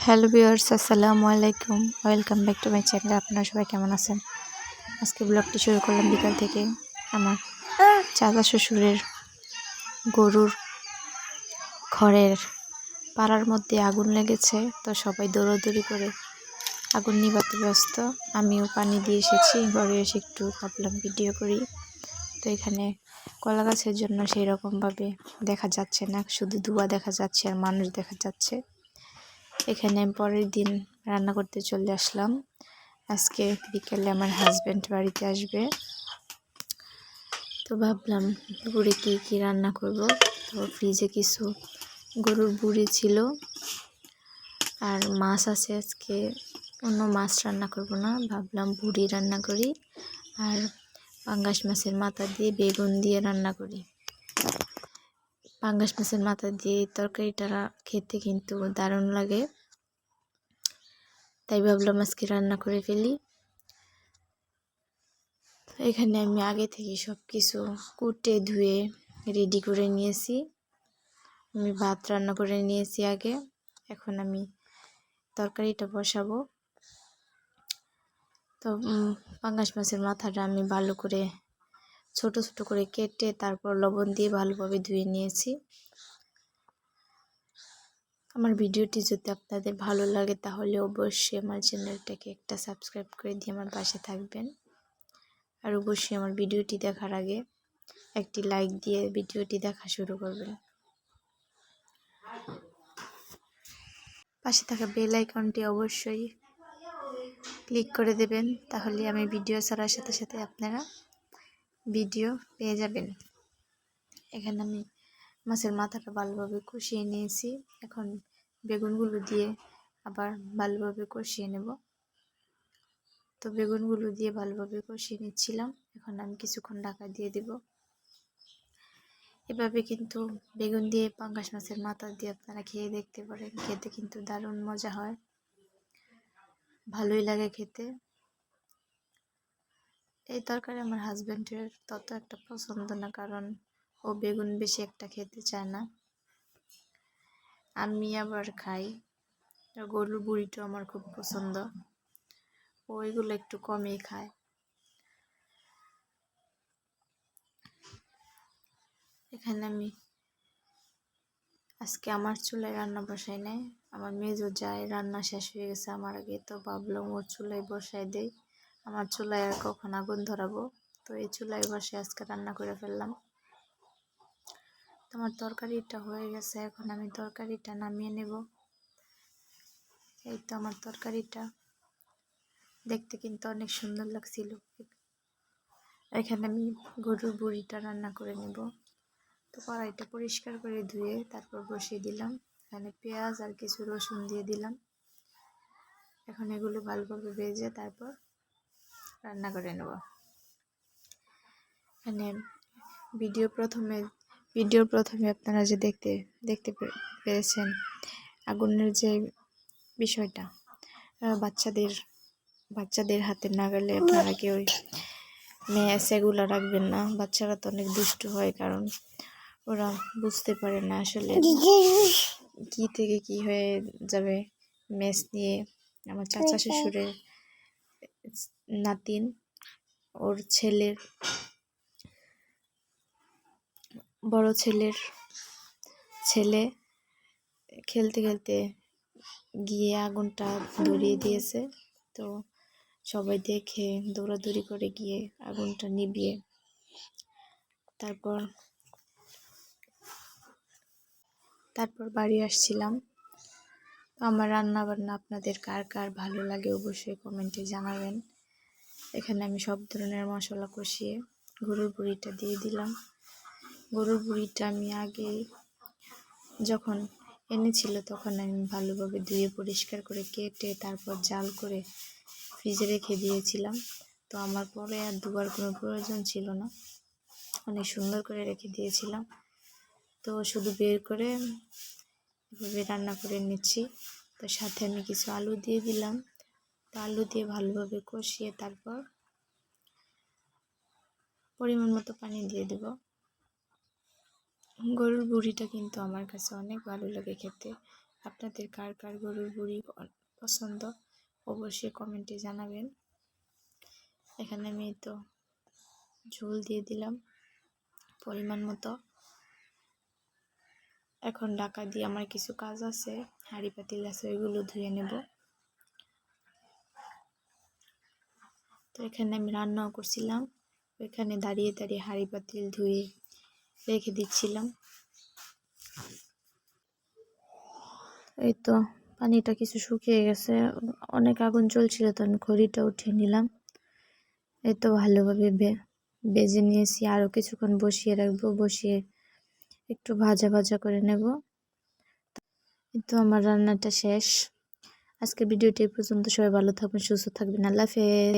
Hello viewers, আসসালামু আলাইকুম। Welcome back to my channel. আপনারা সবাই কেমন আছেন? আজকে ব্লগটি শুরু করলাম বিকাল থেকে। আমার চাচা শ্বশুরের গরুর ঘরের পাড়ার মধ্যে আগুন লেগেছে, তো সবাই দৌড়াদৌড়ি করে আগুন নিভাতে ব্যস্ত। আমিও পানি দিয়ে এসেছি, ঘরে এসে একটু ভাবলাম ভিডিও করি। তো এখানে কলা গাছের জন্য সেই রকমভাবে দেখা যাচ্ছে না, শুধু ধোঁয়া দেখা যাচ্ছে আর মানুষ দেখা যাচ্ছে। এখানে পরের দিন রান্না করতে চলে আসলাম। আজকে বিকেলে আমার হাজব্যান্ড বাড়িতে আসবে, তো ভাবলাম দুপুরে কি রান্না করব। তো ফ্রিজে কিছু গরুর বুড়ি ছিল আর মাছ আছে। আজকে অন্য মাছ রান্না করব না, ভাবলাম বুড়ি রান্না করি আর পাঙ্গাস মাছের মাথা দিয়ে বেগুন দিয়ে রান্না করি। পাঙ্গাস মাছের মাথা দিয়ে তরকারিটা খেতে কিন্তু দারুণ লাগে, তাই ভাবলাম আজকে রান্না করে ফেলি। এখানে আমি আগে থেকে সব কিছু কুটে ধুয়ে রেডি করে নিয়েছি। আমি ভাত রান্না করে নিয়েছি আগে, এখন আমি তরকারিটা বসাবো। তো পাঙ্গাস মাছের মাথাটা আমি ভালো করে ছোট ছোট করে কেটে তারপর লবণ দিয়ে ভালোভাবে ধুয়ে নিয়েছি। আমার ভিডিওটি যদি আপনাদের ভালো লাগে তাহলে অবশ্যই আমার চ্যানেলটাকে একটা সাবস্ক্রাইব করে দিয়ে আমার পাশে থাকবেন। আর অবশ্যই আমার ভিডিওটি দেখার আগে একটি লাইক দিয়ে ভিডিওটি দেখা শুরু করবেন। পাশে থাকা বেল আইকনটি অবশ্যই ক্লিক করে দেবেন, তাহলে আমি ভিডিও ছাড়ার সাথে সাথে আপনারা ভিডিও পেয়ে যাবেন। এখানে আমি মাছের মাথাটা ভালোভাবে কষিয়ে নিয়েছি, এখন বেগুনগুলো দিয়ে আবার ভালোভাবে কষিয়ে নেব। তো বেগুনগুলো দিয়ে ভালোভাবে কষিয়ে নিচ্ছিলাম, এখন আমি কিছুক্ষণ ঢাকা দিয়ে দেব। এভাবে কিন্তু বেগুন দিয়ে পাঙ্গাস মাছের মাথা দিয়ে আপনারা খেয়ে দেখতে পারেন, খেতে কিন্তু দারুণ মজা হয়, ভালোই লাগে খেতে। এই তরকারি আমার হাজব্যান্ডের তত একটা পছন্দ না, কারণ ও বেগুন বেশি একটা খেতে চায় না। আমি আবার খাই। গরুর বুড়িটা আমার খুব পছন্দ, ওইগুলো একটু কমই খায়। এখানে আমি আজকে আমার চুলায় রান্না বসাই নাই, আমার মেজো যায় রান্না শেষ হয়ে গেছে আমার আগে, তো ভাবলাম ওর চুলায় বসাই দেই। আমার চুলায় আর কখন আগুন ধরাবো, তো এই চুলায় বসে আজকে রান্না করে ফেললাম। আমার তরকারিটা হয়ে গেছে, এখন আমি তরকারিটা নামিয়ে নেব। এই তো আমার তরকারিটা দেখতে কিন্তু অনেক সুন্দর লাগছিল। এখানে আমি গরুর বুড়িটা রান্না করে নেব। তো কড়াইটা পরিষ্কার করে ধুয়ে তারপর বসিয়ে দিলাম। এখানে পেঁয়াজ আর কিছু রসুন দিয়ে দিলাম। এখন এগুলো ভালোভাবে ভেজে তারপর রান্না করে নেব। এখানে ভিডিওর প্রথমে আপনারা যে দেখতে পেরেছেন আগুনের যে বিষয়টা, বাচ্চাদের হাতে নাগালে আপনারা কেউ ম্যাচ এগুলো রাখবেন না। বাচ্চারা তো অনেক দুষ্টু হয়, কারণ ওরা বুঝতে পারে না আসলে কি থেকে কি হয়ে যাবে। ম্যাচ নিয়ে আমার চাচা শ্বশুরের নাতিন, ওর বড় ছেলের ছেলে খেলতে খেলতে গিয়ে আগুনটা ধরিয়ে দিয়েছে। তো সবাই দেখে দৌড়াদৌড়ি করে গিয়ে আগুনটা নিভিয়ে তারপর বাড়ি আসছিলাম। আমার রান্না বান্না আপনাদের কার কার ভালো লাগে অবশ্যই কমেন্টে জানাবেন। এখানে আমি সব ধরনের মশলা কষিয়ে গরুর বুড়িটা দিয়ে দিলাম। গরুর বুড়িটা আমি আগে যখন এনেছিল তখন আমি ভালোভাবে ধুয়ে পরিষ্কার করে কেটে তারপর জাল করে ফ্রিজে রেখে দিয়েছিলাম। তো আমার পরে আর ধোয়ার কোনো প্রয়োজন ছিল না, অনেক সুন্দর করে রেখে দিয়েছিলাম। তো শুধু বের করে এভাবে রান্না করে নিচ্ছি। তো সাথে আমি কিছু আলু দিয়ে দিলাম। তো আলু দিয়ে ভালোভাবে কষিয়ে তারপর পরিমাণ মতো পানি দিয়ে দেব। গরুর বুড়িটা কিন্তু আমার কাছে অনেক ভালো লাগে খেতে, আপনাদের কার কার গরুর বুড়ি পছন্দ অবশ্যই কমেন্টে জানাবেন। এখানে আমি তো ঝোল দিয়ে দিলাম পরিমাণ মতো। এখন ঢাকা দিয়ে আমার কিছু কাজ আছে, হাঁড়ি পাতিল আছে, ওইগুলো ধুয়ে নেব। তো এখানে আমি রান্নাও করছিলাম, ওইখানে দাঁড়িয়ে দাঁড়িয়ে হাঁড়ি পাতিল ধুয়ে রেখে দিচ্ছিলাম। এই তো পানিটা কিছু শুকিয়ে গেছে, অনেক আগুন চলছিল, তো আমি খড়িটা উঠিয়ে নিলাম। এই তো ভালোভাবে বেজে নিয়েছি, আরও কিছুক্ষণ বসিয়ে রাখবো, বসিয়ে একটু ভাজা ভাজা করে নেব। কিন্তু আমার রান্নাটা শেষ। আজকের ভিডিওটি এই পর্যন্ত। সবাই ভালো থাকবেন, সুস্থ থাকবেন। আল্লাহ হাফেজ।